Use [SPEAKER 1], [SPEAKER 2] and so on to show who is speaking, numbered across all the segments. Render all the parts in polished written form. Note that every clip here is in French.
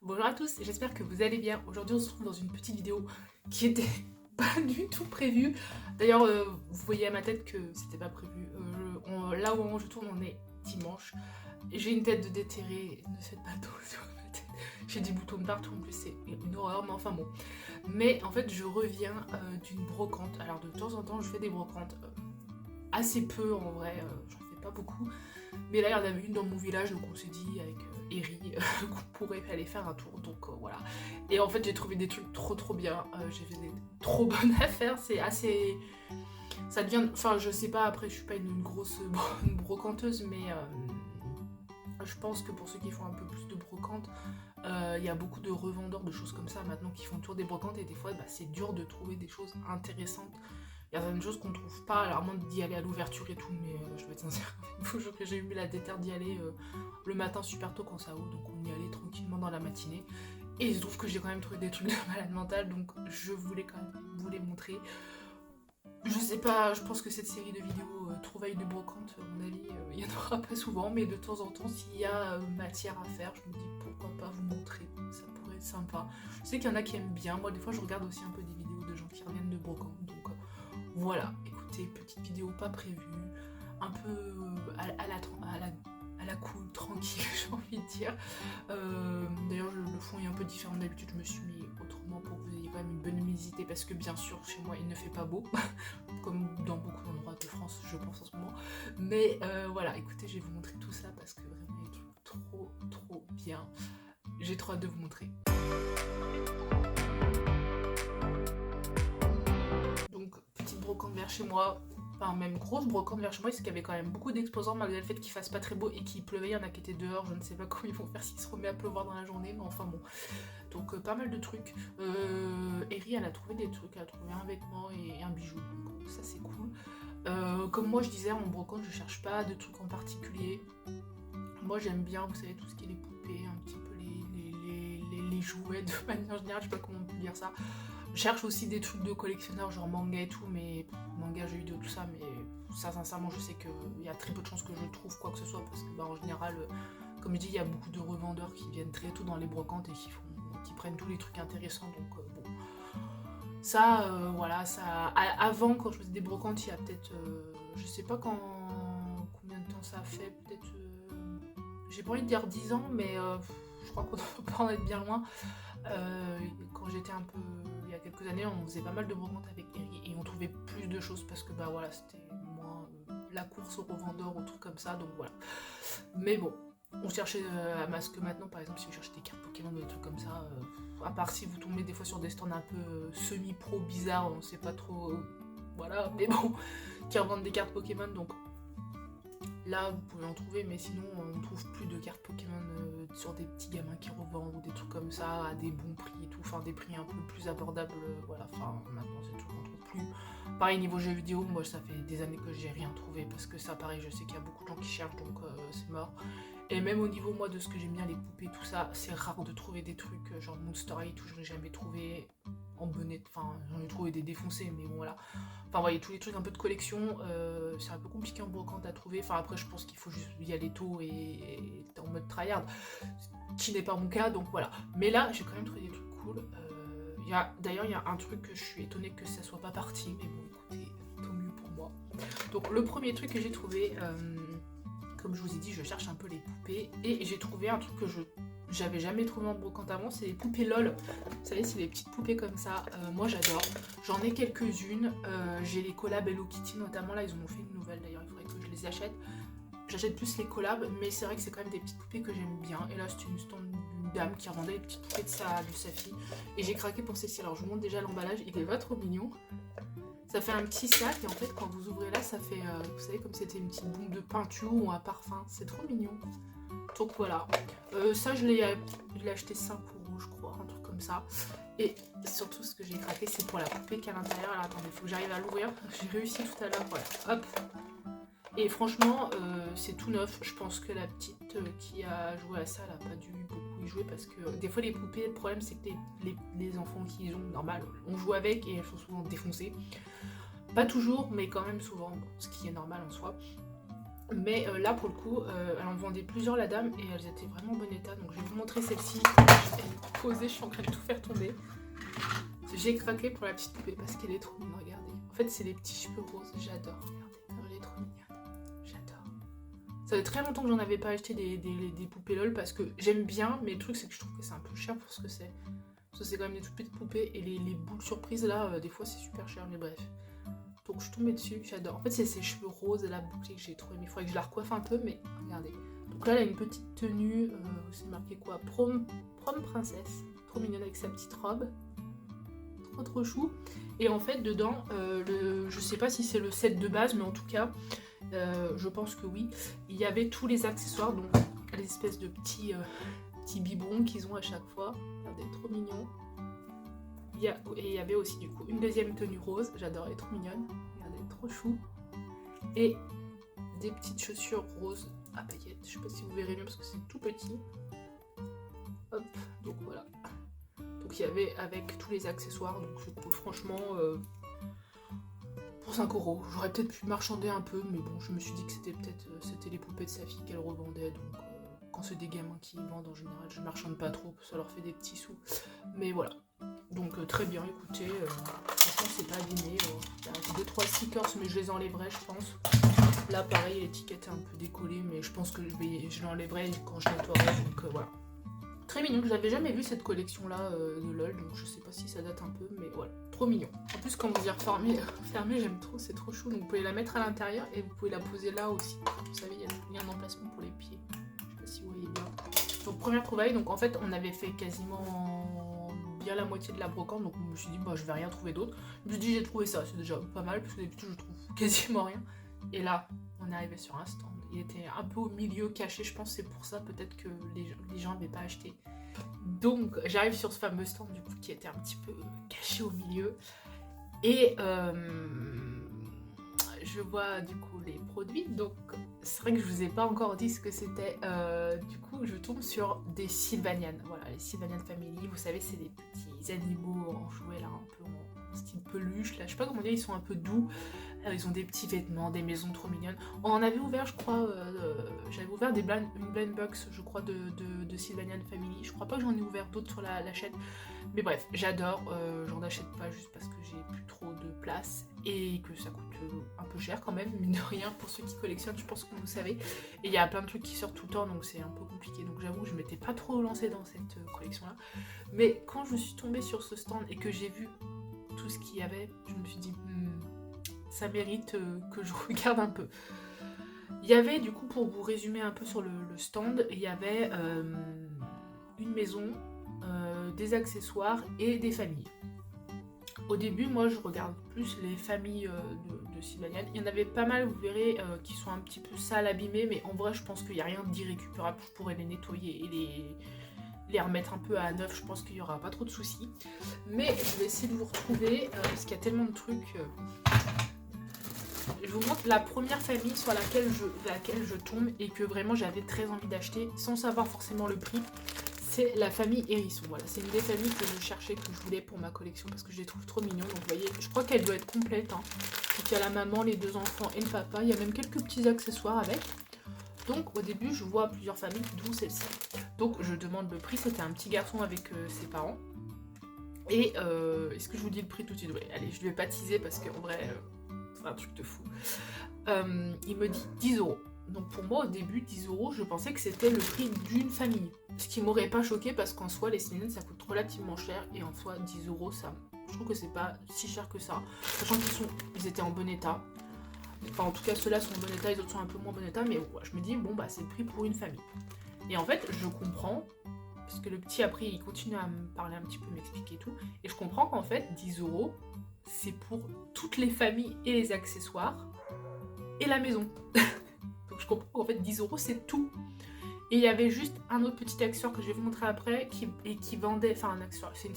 [SPEAKER 1] Bonjour à tous, j'espère que vous allez bien. Aujourd'hui on se retrouve dans une petite vidéo qui était pas du tout prévue. D'ailleurs vous voyez à ma tête que c'était pas prévu. Là où je tourne on est dimanche. J'ai une tête de déterré, ne faites pas d'eau sur ma tête. J'ai des boutons de partout en plus, c'est une horreur, mais enfin bon. Mais en fait je reviens d'une brocante. Alors de temps en temps je fais des brocantes, assez peu en vrai, j'en fais pas beaucoup. Mais là il y en avait une dans mon village donc on s'est dit avec Eri qu'on pourrait aller faire un tour, donc voilà. Et en fait j'ai trouvé des trucs trop bien, j'ai fait des trop bonnes affaires, c'est assez... Ça devient... Enfin je sais pas, après je suis pas une grosse brocanteuse, mais je pense que pour ceux qui font un peu plus de brocante, il y a beaucoup de revendeurs de choses comme ça maintenant qui font le tour des brocantes, et des fois c'est dur de trouver des choses intéressantes. Il y a certaines choses qu'on trouve pas, alors à moins d'y aller à l'ouverture et tout, mais je vais être sincère, il faut que j'ai eu la déterre d'y aller le matin super tôt quand ça ouvre, donc on y allait tranquillement dans la matinée. Et il se trouve que j'ai quand même trouvé des trucs de malade mentale, donc je voulais quand même vous les montrer. Je sais pas, je pense que cette série de vidéos trouvailles de brocante, à mon avis, il y en aura pas souvent, mais de temps en temps, s'il y a matière à faire, je me dis pourquoi pas vous montrer, ça pourrait être sympa. Je sais qu'il y en a qui aiment bien, moi des fois je regarde aussi un peu des vidéos de gens qui reviennent de brocante, donc voilà, écoutez, petite vidéo pas prévue, un peu à la cool, tranquille, j'ai envie de dire. D'ailleurs, le fond est un peu différent d'habitude, je me suis mis autrement pour que vous ayez quand même une bonne luminosité, parce que bien sûr, chez moi, il ne fait pas beau, comme dans beaucoup d'endroits de France, je pense en ce moment. Mais voilà, écoutez, je vais vous montrer tout ça, parce que vraiment, il y a des trucs trop bien. J'ai trop hâte de vous montrer. Donc, petite brocante vers chez moi, enfin même grosse brocante vers chez moi, parce qu'il y avait quand même beaucoup d'exposants malgré le fait qu'il fasse pas très beau et qu'il pleuvait, il y en a qui étaient dehors, je ne sais pas comment ils vont faire s'il se remet à pleuvoir dans la journée, mais enfin bon. Donc pas mal de trucs. Eri elle a trouvé des trucs, elle a trouvé un vêtement et un bijou, donc ça c'est cool. Comme moi je disais, en brocante je cherche pas de trucs en particulier. Moi j'aime bien, vous savez, tout ce qui est les poupées, un petit peu les jouets de manière générale, je sais pas comment on peut dire ça. Je cherche aussi des trucs de collectionneurs, genre manga et tout, mais manga, jeux vidéo, tout ça, mais ça, sincèrement, je sais qu'il y a très peu de chances que je trouve quoi que ce soit, parce que, bah, en général, comme je dis, il y a beaucoup de revendeurs qui viennent très tôt dans les brocantes et qui prennent tous les trucs intéressants, donc bon. Ça, voilà, ça... Avant, quand je faisais des brocantes, il y a peut-être, je sais pas combien de temps ça fait, peut-être, j'ai pas envie de dire 10 ans, mais je crois qu'on ne peut pas en être bien loin. Quand j'étais un peu, il y a quelques années, on faisait pas mal de brocantes avec Eri et on trouvait plus de choses parce que bah voilà, c'était moins la course aux revendeurs, aux trucs comme ça, donc voilà. Mais bon, on cherchait à masque maintenant, par exemple, si vous cherchez des cartes Pokémon ou des trucs comme ça, à part si vous tombez des fois sur des stands un peu semi-pro bizarres, on sait pas trop, voilà, mais bon, qui revendent des cartes Pokémon, donc là, vous pouvez en trouver, mais sinon, on trouve plus de cartes Pokémon sur des petits gamins qui revendent ou des trucs comme ça, à des bons prix et tout, enfin des prix un peu plus abordables, voilà, enfin maintenant c'est tout, on trouve plus. Pareil, niveau jeux vidéo, moi ça fait des années que j'ai rien trouvé, parce que ça, pareil, je sais qu'il y a beaucoup de gens qui cherchent, donc c'est mort. Et même au niveau, moi, de ce que j'aime bien, les poupées, tout ça, c'est rare de trouver des trucs, genre Monster High, tout, je n'ai jamais trouvé en bonnet, enfin j'en ai trouvé des défoncés, mais bon voilà. Enfin, vous voyez, tous les trucs un peu de collection, c'est un peu compliqué en brocante à trouver. Enfin, après, je pense qu'il faut juste y aller tôt et en mode tryhard, qui n'est pas mon cas, donc voilà. Mais là, j'ai quand même trouvé des trucs cool. D'ailleurs, il y a un truc que je suis étonnée que ça soit pas parti, mais bon, écoutez, tant mieux pour moi. Donc, le premier truc que j'ai trouvé, comme je vous ai dit, je cherche un peu les poupées, et j'ai trouvé un truc que j'avais jamais trouvé en brocante avant, c'est les poupées LOL. Vous savez, c'est les petites poupées comme ça, moi j'adore. J'en ai quelques-unes, j'ai les collabs Hello Kitty notamment, là ils en ont fait une nouvelle d'ailleurs, il faudrait que je les achète. J'achète plus les collabs, mais c'est vrai que c'est quand même des petites poupées que j'aime bien. Et là c'était une stand d'une dame qui revendait les petites poupées de sa fille. Et j'ai craqué pour celle-ci, alors je vous montre déjà l'emballage, il est pas trop mignon. Ça fait un petit sac et en fait quand vous ouvrez là, ça fait, vous savez, comme c'était une petite bombe de peinture ou un parfum, c'est trop mignon. Donc voilà, ça je l'ai acheté 5 €, je crois, un truc comme ça. Et surtout ce que j'ai craqué, c'est pour la poupée qui est à l'intérieur. Alors attendez, il faut que j'arrive à l'ouvrir. J'ai réussi tout à l'heure, voilà, hop. Et franchement, c'est tout neuf. Je pense que la petite qui a joué à ça, elle n'a pas dû beaucoup y jouer, parce que des fois les poupées, le problème c'est que les enfants qui ont, normal, on joue avec et elles sont souvent défoncées. Pas toujours, mais quand même souvent, ce qui est normal en soi. Mais là pour le coup, elle en vendait plusieurs la dame et elles étaient vraiment en bon état, donc je vais vous montrer celle-ci. Elle est posée, je suis en train de tout faire tomber. J'ai craqué pour la petite poupée parce qu'elle est trop mignonne, regardez. En fait, c'est les petits cheveux roses, j'adore, regardez, elle est trop mignonne, j'adore. Ça fait très longtemps que j'en avais pas acheté des poupées LOL parce que j'aime bien, mais le truc c'est que je trouve que c'est un peu cher pour ce que c'est. Parce que c'est quand même des toutes petites poupées et les boules surprises là, des fois c'est super cher, mais bref. Donc je suis tombée dessus, j'adore. En fait, c'est ses cheveux roses et la boucle que j'ai trop aimé. Il faudrait que je la recoiffe un peu, mais regardez. Donc là, elle a une petite tenue, c'est marqué quoi, prom princesse. Trop mignonne avec sa petite robe. Trop chou. Et en fait, dedans, je sais pas si c'est le set de base, mais en tout cas, je pense que oui. Il y avait tous les accessoires, donc les espèces de petits biberons qu'ils ont à chaque fois. Regardez, trop mignon. Et il y avait aussi du coup une deuxième tenue rose, j'adore, elle est trop mignonne, regardez, trop chou. Et des petites chaussures roses à paillettes, je sais pas si vous verrez mieux parce que c'est tout petit. Hop, donc voilà. Donc il y avait avec tous les accessoires, donc je trouve franchement pour 5 €. J'aurais peut-être pu marchander un peu, mais bon, je me suis dit que c'était les poupées de sa fille qu'elle revendait, donc quand c'est des gamins qui vendent en général, je marchande pas trop, ça leur fait des petits sous. Mais voilà. Donc très bien, écoutez, franchement c'est pas abîmé. Il y a 2-3 stickers, mais je les enlèverai, je pense. Là pareil, l'étiquette est un peu décollée, mais je pense que je l'enlèverai quand je nettoierai, donc voilà. Très mignon, que j'avais jamais vu cette collection là de LOL, donc je sais pas si ça date un peu, mais voilà, trop mignon. En plus quand vous y refermez, j'aime trop, c'est trop chou, donc vous pouvez la mettre à l'intérieur et vous pouvez la poser là aussi. Vous savez, il y a un emplacement pour les pieds, je sais pas si vous voyez bien. Donc première trouvaille, donc en fait on avait fait quasiment bien la moitié de la brocante, donc je me suis dit bah je vais rien trouver d'autre. Je me suis dit j'ai trouvé ça, c'est déjà pas mal, parce que d'habitude je trouve quasiment rien. Et là, on est arrivé sur un stand. Il était un peu au milieu, caché, je pense que c'est pour ça peut-être que les gens n'avaient pas acheté. Donc j'arrive sur ce fameux stand du coup qui était un petit peu caché au milieu. Et je vois du coup les produits. Donc c'est vrai que je vous ai pas encore dit ce que c'était. Du coup je tombe sur des Sylvanian. Voilà, les Sylvanian Family. Vous savez, c'est des petits animaux en jouets là, un peu en style peluche. Là, je sais pas comment dire, ils sont un peu doux. Ils ont des petits vêtements, des maisons trop mignonnes. On en avait ouvert, je crois, j'avais ouvert une blind box, je crois, de Sylvanian Family. Je crois pas que j'en ai ouvert d'autres sur la chaîne. Mais bref, j'adore. J'en achète pas juste parce que j'ai plus trop de place et que ça coûte un peu cher quand même, mine de rien, pour ceux qui collectionnent, je pense que vous savez. Et il y a plein de trucs qui sortent tout le temps, donc c'est un peu compliqué. Donc j'avoue que je m'étais pas trop lancée dans cette collection-là. Mais quand je suis tombée sur ce stand et que j'ai vu tout ce qu'il y avait, je me suis dit... ça mérite que je regarde un peu. Il y avait, du coup, pour vous résumer un peu sur le stand, il y avait une maison, des accessoires et des familles. Au début, moi, je regarde plus les familles de Sylvanian. Il y en avait pas mal, vous verrez, qui sont un petit peu sales, abîmées, mais en vrai, je pense qu'il n'y a rien d'irrécupérable. Je pourrais les nettoyer et les remettre un peu à neuf, je pense qu'il n'y aura pas trop de soucis. Mais je vais essayer de vous retrouver, parce qu'il y a tellement de trucs... Je vous montre la première famille sur laquelle je tombe et que vraiment j'avais très envie d'acheter sans savoir forcément le prix. C'est la famille Hérisson. Voilà, c'est une des familles que je cherchais, que je voulais pour ma collection parce que je les trouve trop mignons. Donc vous voyez, je crois qu'elle doit être complète. Hein. Donc il y a la maman, les deux enfants et le papa. Il y a même quelques petits accessoires avec. Donc au début, je vois plusieurs familles, d'où celle-ci. Donc je demande le prix. C'était un petit garçon avec ses parents. Et est-ce que je vous dis le prix tout de suite? Oui, allez, je ne vais pas teaser parce qu'en vrai... un truc de fou. Il me dit 10 €. Donc pour moi au début 10 €, je pensais que c'était le prix d'une famille. Ce qui m'aurait pas choqué parce qu'en soi les Sylvanian ça coûte relativement cher et en soi 10 €, ça, je trouve que c'est pas si cher que ça. Sachant qu'ils étaient en bon état. Enfin en tout cas ceux-là sont en bon état, les autres sont un peu moins en bon état, mais ouais, je me dis bon bah c'est le prix pour une famille. Et en fait je comprends, parce que le petit après il continue à me parler un petit peu, m'expliquer tout, et je comprends qu'en fait 10 € c'est pour toutes les familles et les accessoires et la maison. Donc je comprends qu'en fait 10 € c'est tout. Et il y avait juste un autre petit accessoire que je vais vous montrer après qui vendait, enfin un accessoire, c'est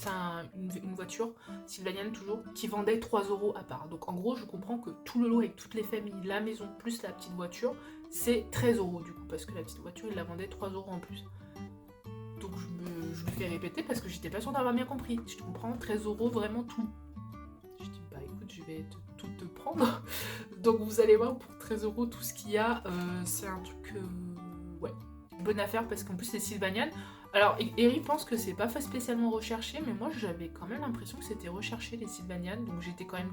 [SPEAKER 1] une voiture, Sylvanian toujours, qui vendait 3 € à part. Donc en gros je comprends que tout le lot avec toutes les familles, la maison plus la petite voiture, c'est 13 € du coup, parce que la petite voiture il la vendait 3 € en plus. Donc je me fais répéter parce que j'étais pas sûre d'avoir bien compris. Je comprends, 13 € vraiment tout. Je dis bah écoute, je vais tout te prendre. Donc vous allez voir pour 13 € tout ce qu'il y a, c'est un truc ouais, bonne affaire parce qu'en plus c'est Sylvanian. Alors, Eri pense que c'est pas fait spécialement recherché, mais moi j'avais quand même l'impression que c'était recherché les Sylvanian, donc j'étais quand même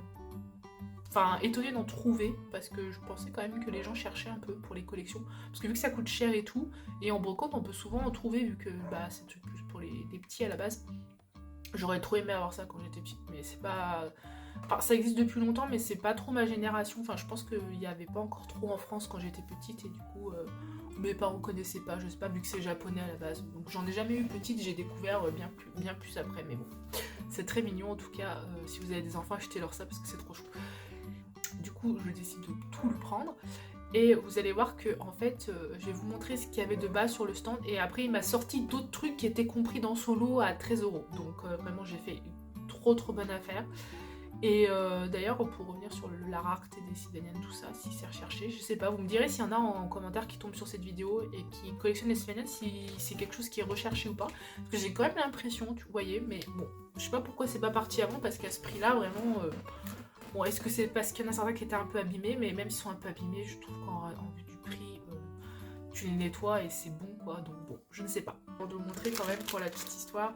[SPEAKER 1] étonnée d'en trouver, parce que je pensais quand même que les gens cherchaient un peu pour les collections, parce que vu que ça coûte cher et tout, et en brocante on peut souvent en trouver, vu que bah, c'est plus pour les petits à la base. J'aurais trop aimé avoir ça quand j'étais petite, mais c'est pas... Enfin, ça existe depuis longtemps, mais c'est pas trop ma génération. Enfin, je pense qu'il n'y avait pas encore trop en France quand j'étais petite, et du coup, mes parents connaissaient pas, je sais pas, vu que c'est japonais à la base. Donc j'en ai jamais eu petite, j'ai découvert bien plus après, mais bon. C'est très mignon en tout cas, si vous avez des enfants, achetez-leur ça parce que c'est trop chou. Du coup, je décide de tout le prendre. Et vous allez voir que, en fait, je vais vous montrer ce qu'il y avait de bas sur le stand. Et après, il m'a sorti d'autres trucs qui étaient compris dans son lot à 13 €. Donc, vraiment, j'ai fait une trop bonne affaire. Et d'ailleurs, pour revenir sur la rareté des Sylvanian, tout ça, si c'est recherché, je sais pas, vous me direz s'il y en a en commentaire qui tombent sur cette vidéo et qui collectionnent les Sylvanian, si c'est quelque chose qui est recherché ou pas. Parce que j'ai quand même l'impression, vous voyez, mais bon, je sais pas pourquoi c'est pas parti avant, parce qu'à ce prix-là, vraiment... Bon, est-ce que c'est parce qu'il y en a certains qui étaient un peu abîmés, mais même s'ils sont un peu abîmés, je trouve qu'en vue du prix, tu les nettoies et c'est bon, quoi. Donc bon, je ne sais pas. Pour vous montrer quand même pour la petite histoire,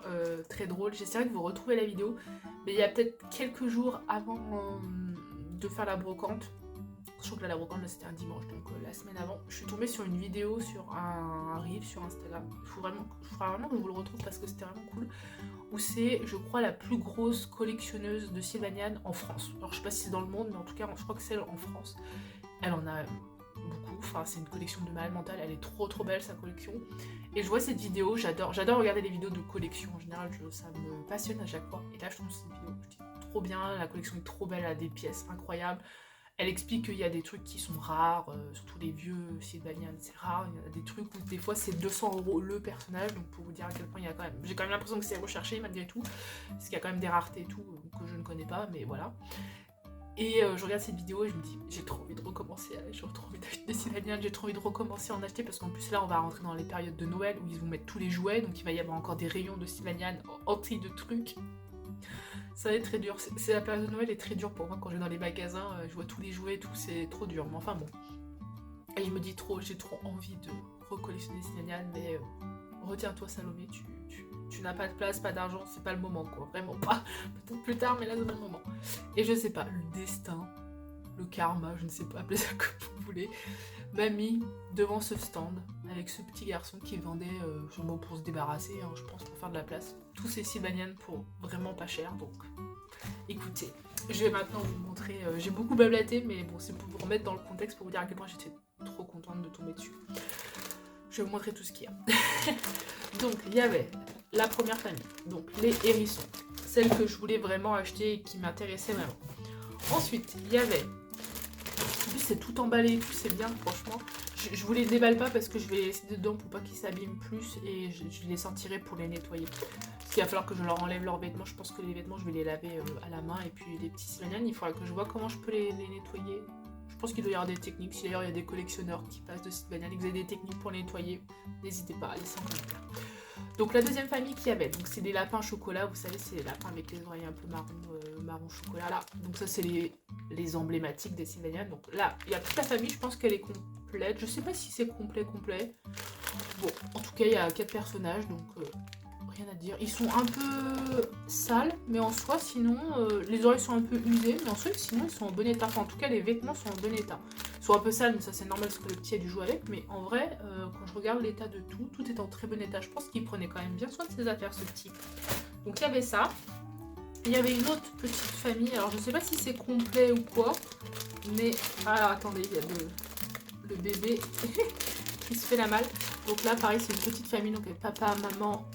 [SPEAKER 1] très drôle. J'essaierai de vous retrouver la vidéo, mais il y a peut-être quelques jours avant de faire la brocante. Je crois que là, la brocante, c'était un dimanche, donc la semaine avant, je suis tombée sur une vidéo sur un reel sur Instagram. Il faudra vraiment que je vous le retrouve parce que c'était vraiment cool. Où c'est, je crois, la plus grosse collectionneuse de Sylvanian en France. Alors je sais pas si c'est dans le monde, mais en tout cas je crois que c'est en France. Elle en a beaucoup, enfin c'est une collection de malade mental, elle est trop belle sa collection. Et je vois cette vidéo, j'adore regarder les vidéos de collection en général, ça me passionne à chaque fois. Et là je tombe sur cette vidéo, je dis trop bien, la collection est trop belle, elle a des pièces incroyables. Elle explique qu'il y a des trucs qui sont rares, surtout les vieux Sylvanian, c'est rare. Il y a des trucs où des fois c'est 200 € le personnage, donc pour vous dire à quel point il y a quand même... J'ai quand même l'impression que c'est recherché malgré tout, parce qu'il y a quand même des raretés et tout que je ne connais pas, mais voilà. Et je regarde cette vidéo et je me dis, j'ai trop envie de recommencer, j'ai trop envie d'acheter des Sylvanian, j'ai trop envie de recommencer à en acheter, parce qu'en plus là on va rentrer dans les périodes de Noël où ils vont mettre tous les jouets, donc il va y avoir encore des rayons de Sylvanian entiers de trucs. Ça va être très dur. C'est la période de Noël est très dure pour moi quand je vais dans les magasins, je vois tous les jouets et tout, c'est trop dur. Mais enfin bon. Et je me dis j'ai trop envie de recollectionner Sylvanian, mais retiens-toi Salomé, tu n'as pas de place, pas d'argent, c'est pas le moment quoi, vraiment pas. Peut-être plus tard, mais là c'est pas le moment. Et je sais pas, le destin, le karma, je ne sais pas, appelez ça comme vous voulez, m'a mis devant ce stand avec ce petit garçon qui vendait, sûrement pour se débarrasser, hein, je pense, pour faire de la place, tous ces Sylvanian pour vraiment pas cher. Donc écoutez, je vais maintenant vous montrer, j'ai beaucoup blablaté, mais bon, c'est pour vous remettre dans le contexte, pour vous dire à quel point j'étais trop contente de tomber dessus. Je vais vous montrer tout ce qu'il y a. Donc il y avait la première famille, donc les hérissons, celle que je voulais vraiment acheter et qui m'intéressait vraiment. Ensuite il y avait, en plus c'est tout emballé et tout, c'est bien franchement. Je vous les déballe pas parce que je vais les laisser dedans pour pas qu'ils s'abîment plus, et je les sortirai pour les nettoyer. Parce qu'il va falloir que je leur enlève leurs vêtements. Je pense que les vêtements je vais les laver à la main, et puis les petits Sylvanian, il faudra que je vois comment je peux les nettoyer. Je pense qu'il doit y avoir des techniques. Si d'ailleurs il y a des collectionneurs qui passent de Sylvanian et que vous avez des techniques pour les nettoyer, n'hésitez pas à laisser en commentaire. Donc la deuxième famille qu'il y avait, donc c'est des lapins chocolat, vous savez c'est les lapins avec les oreilles un peu marron chocolat là. Donc ça c'est les emblématiques des Sylvanian. Donc là il y a toute la famille, je pense qu'elle est complète. Je sais pas si c'est complet. Bon, en tout cas il y a 4 personnages, donc rien à dire. Ils sont un peu sales, mais en soi sinon, les oreilles sont un peu usées, mais en soi sinon ils sont en bon état. Enfin en tout cas les vêtements sont en bon état. Ils sont un peu sales, mais ça c'est normal parce que le petit a dû jouer avec, mais en vrai, quand je regarde l'état de tout est en très bon état. Je pense qu'il prenait quand même bien soin de ses affaires, ce petit. Donc il y avait ça. Il y avait une autre petite famille, alors je sais pas si c'est complet ou quoi, mais... Ah attendez, il y a le bébé qui se fait la malle. Donc là pareil c'est une petite famille, donc avec papa, maman,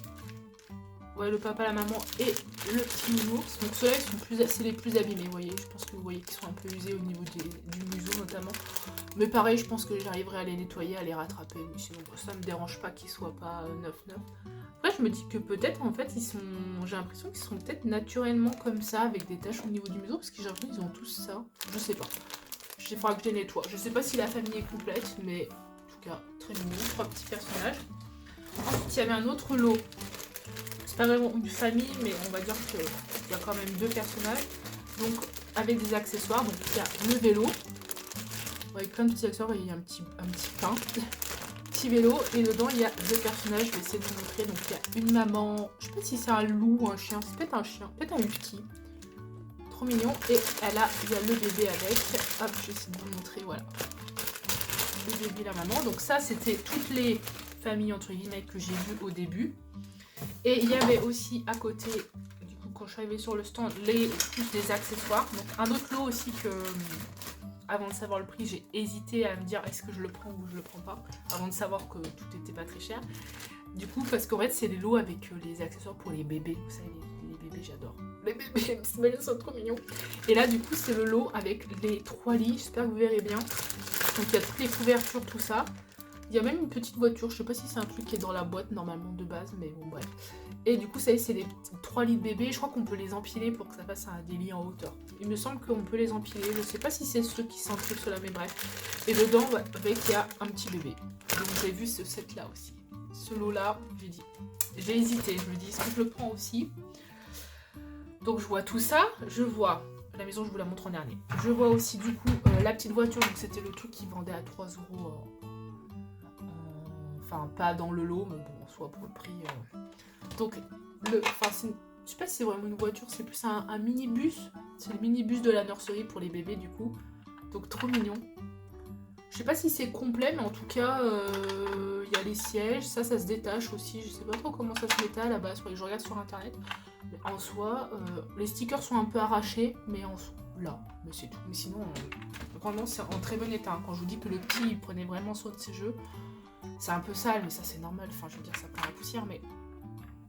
[SPEAKER 1] ouais le papa, la maman et le petit nounours. Donc ceux-là c'est les plus abîmés, vous voyez. Je pense que vous voyez qu'ils sont un peu usés au niveau du museau notamment. Mais pareil je pense que j'arriverai à les nettoyer, à les rattraper, mais sinon ça me dérange pas qu'ils soient pas neuf. Après je me dis que peut-être en fait j'ai l'impression qu'ils sont peut-être naturellement comme ça, avec des taches au niveau du museau, parce que j'ai l'impression qu'ils ont tous ça, je sais pas. Il faudra que je les nettoie. Je sais pas si la famille est complète, mais en tout cas très mignon, 3 petits personnages. Ensuite il y avait un autre lot. C'est pas vraiment une famille, mais on va dire qu'il y a quand même 2 personnages. Donc avec des accessoires, donc il y a le vélo, avec plein de petits accessoires, et il y a un petit pain, petit vélo et dedans il y a deux personnages, je vais essayer de vous montrer. Donc il y a une maman, je sais pas si c'est un loup ou un chien, c'est peut-être un chien, peut-être un husky. Trop mignon. Et il y a le bébé avec. Hop, je vais essayer de vous montrer, voilà. Le bébé, la maman. Donc ça, c'était toutes les familles, entre guillemets, que j'ai vues au début. Et il y avait aussi à côté, du coup, quand je suis arrivée sur le stand, plus les accessoires. Donc un autre lot aussi que, avant de savoir le prix, j'ai hésité à me dire est-ce que je le prends ou je le prends pas. Avant de savoir que tout était pas très cher. Du coup, parce qu'en fait, c'est les lots avec les accessoires pour les bébés. Vous savez, les bébés, j'adore. Les bébés, ils sont trop mignons. Et là, du coup, c'est le lot avec les 3 lits. J'espère que vous verrez bien. Donc, il y a toutes les couvertures, tout ça. Il y a même une petite voiture. Je sais pas si c'est un truc qui est dans la boîte, normalement, de base. Mais bon, bref. Et du coup, ça y est, c'est les 3 lits de bébé. Je crois qu'on peut les empiler pour que ça fasse des lits en hauteur. Il me semble qu'on peut les empiler. Je sais pas si c'est ceux qui s'entrent cela, mais bref. Et dedans, avec, il y a un petit bébé. Donc, j'ai vu ce set-là aussi. Ce lot-là, j'ai hésité. Je me dis, est-ce que je le prends aussi? Donc je vois tout ça, je vois, la maison je vous la montre en dernier. Je vois aussi du coup la petite voiture, donc c'était le truc qui vendait à 3 €. Enfin pas dans le lot, mais bon, soit pour le prix. Donc, je sais pas si c'est vraiment une voiture, c'est plus un minibus. C'est le minibus de la nurserie pour les bébés du coup. Donc trop mignon. Je sais pas si c'est complet, mais en tout cas, il y a les sièges, ça se détache aussi. Je sais pas trop comment ça se mettait à la base, faudrait que je regarde sur internet. Mais en soi, les stickers sont un peu arrachés, mais en soi, là, mais c'est tout. Mais sinon, vraiment, c'est en très bon état. Quand je vous dis que le petit, il prenait vraiment soin de ses jeux, c'est un peu sale, mais ça c'est normal. Enfin, je veux dire, ça prend la poussière, mais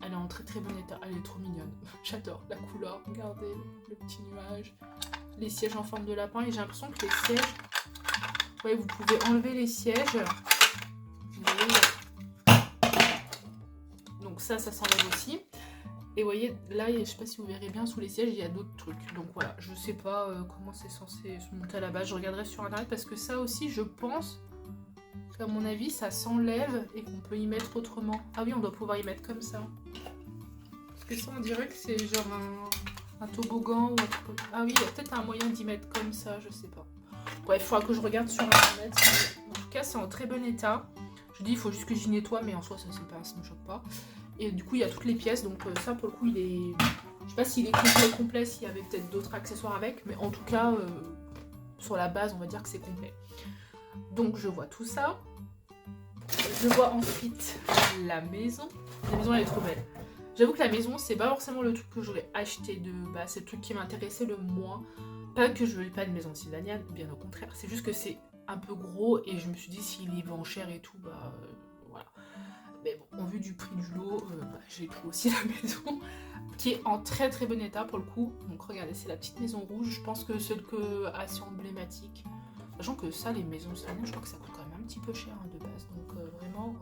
[SPEAKER 1] elle est en très très bon état. Elle est trop mignonne. J'adore la couleur. Regardez le petit nuage, les sièges en forme de lapin, et j'ai l'impression que les sièges... Ouais, vous pouvez enlever les sièges. Vous voyez, donc ça s'enlève aussi. Et vous voyez, là, je sais pas si vous verrez bien, sous les sièges, il y a d'autres trucs. Donc voilà, je sais pas comment c'est censé se monter à la base. Je regarderai sur internet parce que ça aussi, je pense qu'à mon avis, ça s'enlève et qu'on peut y mettre autrement. Ah oui, on doit pouvoir y mettre comme ça. Parce que ça, on dirait que c'est genre un toboggan ou un truc. Ah oui, il y a peut-être un moyen d'y mettre comme ça, je sais pas. Bref, il faudra que je regarde sur internet. En tout cas, c'est en très bon état. Je dis, il faut juste que j'y nettoie, mais en soi, ça ne me choque pas. Et du coup, il y a toutes les pièces. Donc ça, pour le coup, il est... Je sais pas s'il est complet, s'il y avait peut-être d'autres accessoires avec. Mais en tout cas, sur la base, on va dire que c'est complet. Donc, je vois tout ça. Je vois ensuite la maison. La maison, elle est trop belle. J'avoue que la maison, c'est pas forcément le truc que j'aurais acheté de base. C'est le truc qui m'intéressait le moins. Pas que je veux pas de maison de Sylvania, bien au contraire. C'est juste que c'est un peu gros et je me suis dit s'il y vend cher et tout, voilà. Mais bon, en vue du prix du lot, j'ai pris aussi la maison qui est en très très bon état pour le coup. Donc regardez, c'est la petite maison rouge. Je pense que celle que assez emblématique. Sachant que ça, les maisons Sylvania, je crois que ça coûte quand même un petit peu cher de base. Donc vraiment.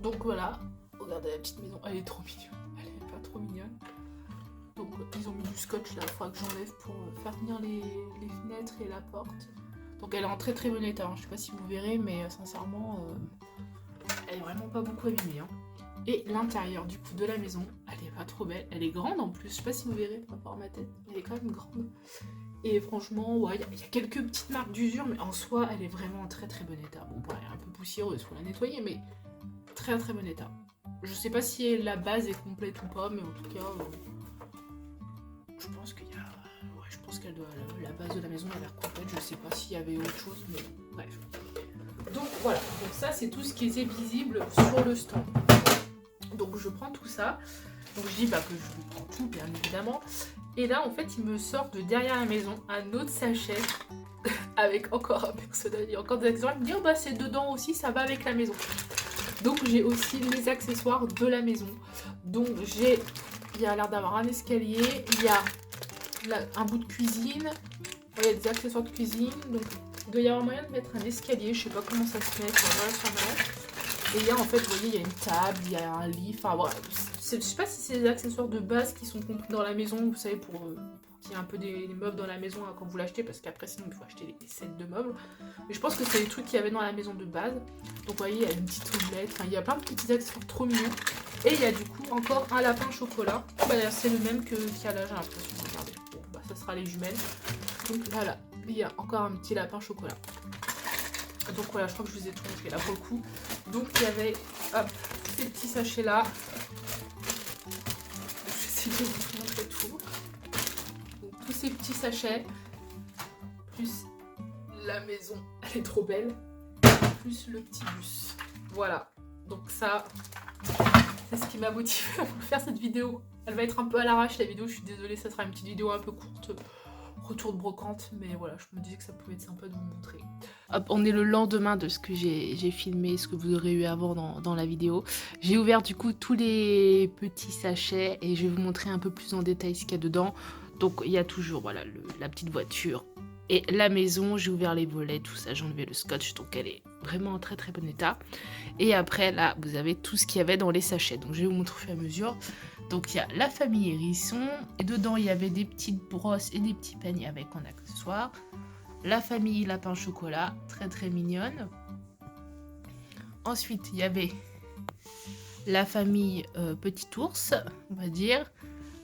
[SPEAKER 1] Donc voilà. Regardez la petite maison, elle est trop mignonne. Elle est pas trop mignonne. Donc ils ont mis du scotch là, il faudra que j'enlève pour faire tenir les fenêtres et la porte. Donc elle est en très très bon état, hein. Je sais pas si vous verrez, mais sincèrement, elle est vraiment pas beaucoup abîmée. Hein. Et l'intérieur du coup de la maison, elle est pas trop belle, elle est grande en plus, je sais pas si vous verrez par rapport à ma tête, elle est quand même grande. Et franchement, ouais, il y a quelques petites marques d'usure, mais en soi, elle est vraiment en très très bon état. Bon, elle est un peu poussiéreuse, faut la nettoyer, mais très très bon état. Je sais pas si la base est complète ou pas, mais en tout cas... je pense qu'il y a... Ouais, je pense qu'elle doit... La base de la maison a l'air complète. Je sais pas s'il y avait autre chose, mais bref. Donc voilà. Donc ça, c'est tout ce qui était visible sur le stand. Donc je prends tout ça. Donc je dis que je prends tout, bien évidemment. Et là, en fait, il me sort de derrière la maison un autre sachet avec encore un personnage et encore des accessoires. Il me dit, c'est dedans aussi, ça va avec la maison. Donc j'ai aussi les accessoires de la maison. Donc j'ai... Il y a l'air d'avoir un escalier, il y a un bout de cuisine, il y a des accessoires de cuisine, donc il doit y avoir moyen de mettre un escalier, je sais pas comment ça se met, voilà, sur ma... Et il y a en fait, vous voyez, il y a une table, il y a un lit, enfin voilà, je sais pas si c'est des accessoires de base qui sont compris dans la maison, vous savez, pour qu'il y ait un peu des meubles dans la maison quand vous l'achetez, parce qu'après sinon il faut acheter des sets de meubles. Mais je pense que c'est les trucs qu'il y avait dans la maison de base. Donc vous voyez, il y a une petite omelette, enfin il y a plein de petits accessoires trop mignons. Et il y a du coup encore un lapin au chocolat. C'est le même qu'il y a là, j'ai l'impression. Regardez. Bon, ça sera les jumelles. Donc voilà, il y a encore un petit lapin au chocolat. Donc voilà, je crois que je vous ai tout montré là pour le coup. Donc il y avait hop, ces petits sachets là. J'essaie de vous montrer tout. Donc, tous ces petits sachets, plus la maison, elle est trop belle, plus le petit bus. Voilà, donc ça, c'est ce qui m'a motivé à vous faire cette vidéo. Elle va être un peu à l'arrache la vidéo, je suis désolée, ça sera une petite vidéo un peu courte, retour de brocante, mais voilà, je me disais que ça pouvait être sympa de vous montrer. Hop, on est le lendemain de ce que j'ai filmé, ce que vous aurez eu avant dans la vidéo. J'ai ouvert du coup tous les petits sachets et je vais vous montrer un peu plus en détail ce qu'il y a dedans. Donc il y a toujours voilà, la petite voiture et la maison. J'ai ouvert les volets, tout ça, j'ai enlevé le scotch, donc elle est vraiment en très très bon état. Et après là, vous avez tout ce qu'il y avait dans les sachets. Donc je vais vous montrer au fur et à mesure. Donc il y a la famille hérisson, et dedans il y avait des petites brosses et des petits paniers avec en accessoires. La famille lapin chocolat, très très mignonne. Ensuite il y avait la famille petit ours, on va dire.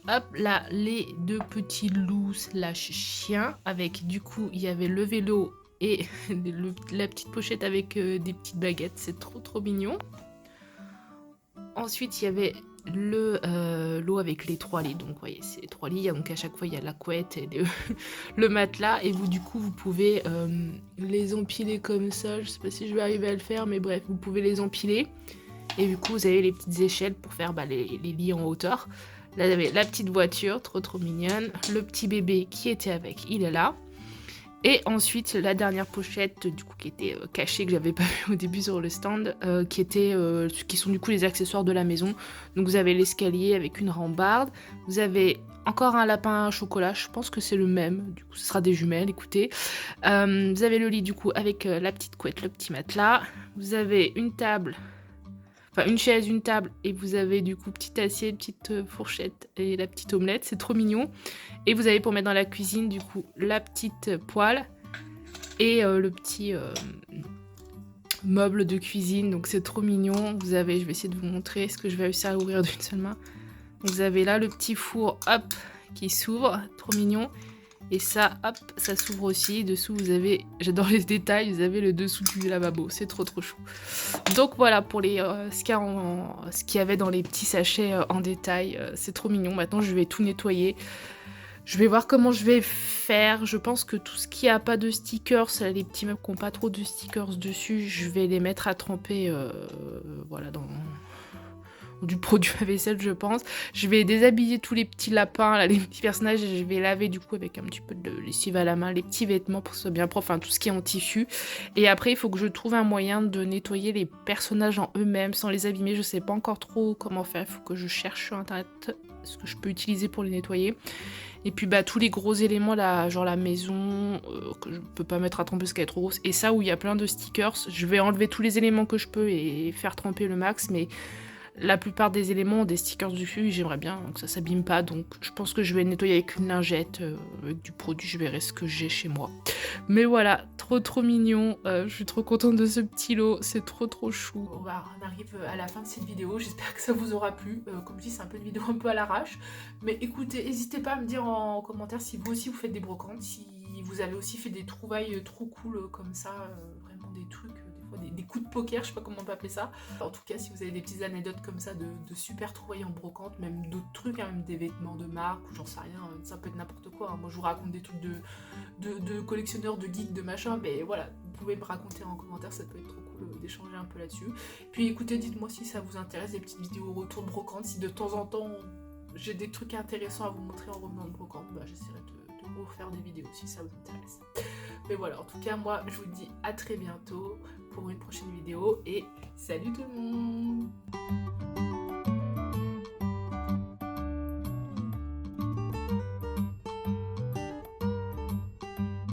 [SPEAKER 1] Hop là, les deux petits loups slash chiens, avec du coup il y avait le vélo et la petite pochette avec des petites baguettes, c'est trop trop mignon. Ensuite il y avait l'eau avec les 3 lits, donc vous voyez c'est 3 lits, donc à chaque fois il y a la couette et le matelas, et vous du coup vous pouvez les empiler comme ça. Je sais pas si je vais arriver à le faire, mais bref, vous pouvez les empiler, et du coup vous avez les petites échelles pour faire les lits en hauteur. Là, vous avez la petite voiture, trop trop mignonne. Le petit bébé qui était avec, il est là. Et ensuite, la dernière pochette, du coup, qui était cachée, que j'avais pas vu au début sur le stand, qui sont du coup les accessoires de la maison. Donc vous avez l'escalier avec une rambarde. Vous avez encore un lapin à chocolat, je pense que c'est le même. Du coup, ce sera des jumelles, écoutez. Vous avez le lit, du coup, avec la petite couette, le petit matelas. Vous avez une table... Enfin, une chaise, une table, et vous avez du coup petite assiette, petite fourchette et la petite omelette, c'est trop mignon. Et vous avez pour mettre dans la cuisine du coup la petite poêle et le petit meuble de cuisine, donc c'est trop mignon. Vous avez, je vais essayer de vous montrer ce que je vais réussir à ouvrir d'une seule main. Donc, vous avez là le petit four, hop, qui s'ouvre, trop mignon. Et ça, hop, ça s'ouvre aussi. Dessous, vous avez, j'adore les détails, vous avez le dessous du lavabo. C'est trop trop chou. Donc voilà pour ce qu'il y avait dans les petits sachets en détail. C'est trop mignon. Maintenant, je vais tout nettoyer. Je vais voir comment je vais faire. Je pense que tout ce qui a pas de stickers, les petits meubles qui n'ont pas trop de stickers dessus, je vais les mettre à tremper voilà, dans du produit à vaisselle, je pense. Je vais déshabiller tous les petits lapins, là, les petits personnages, et je vais laver du coup avec un petit peu de lessive à la main les petits vêtements pour que ce soit bien propre, enfin tout ce qui est en tissu. Et après, il faut que je trouve un moyen de nettoyer les personnages en eux-mêmes sans les abîmer. Je sais pas encore trop comment faire. Il faut que je cherche sur internet ce que je peux utiliser pour les nettoyer. Et puis tous les gros éléments là, genre la maison, que je peux pas mettre à tremper parce qu'elle est trop grosse. Et ça où il y a plein de stickers, je vais enlever tous les éléments que je peux et faire tremper le max, mais la plupart des éléments ont des stickers dessus, j'aimerais bien que ça s'abîme pas, donc je pense que je vais nettoyer avec une lingette, avec du produit, je verrai ce que j'ai chez moi. Mais voilà, trop trop mignon, je suis trop contente de ce petit lot, c'est trop trop chou. On arrive à la fin de cette vidéo, j'espère que ça vous aura plu. Comme je dis, c'est un peu une vidéo un peu à l'arrache, mais écoutez, n'hésitez pas à me dire en commentaire si vous aussi vous faites des brocantes, si vous avez aussi fait des trouvailles trop cool comme ça, vraiment des trucs... des coups de poker, je sais pas comment on peut appeler ça. En tout cas, si vous avez des petites anecdotes comme ça de super trouvailles en brocante, même d'autres trucs, hein, même des vêtements de marque, ou j'en sais rien, ça peut être n'importe quoi. Hein. Moi, je vous raconte des trucs de collectionneurs, de geeks, de machin, mais voilà, vous pouvez me raconter en commentaire, ça peut être trop cool d'échanger un peu là-dessus. Puis écoutez, dites-moi si ça vous intéresse, des petites vidéos retour de brocante, si de temps en temps j'ai des trucs intéressants à vous montrer en revenant de brocante, j'essaierai de vous faire des vidéos si ça vous intéresse. Mais voilà, en tout cas, moi, je vous dis à très bientôt pour une prochaine vidéo et salut tout le monde!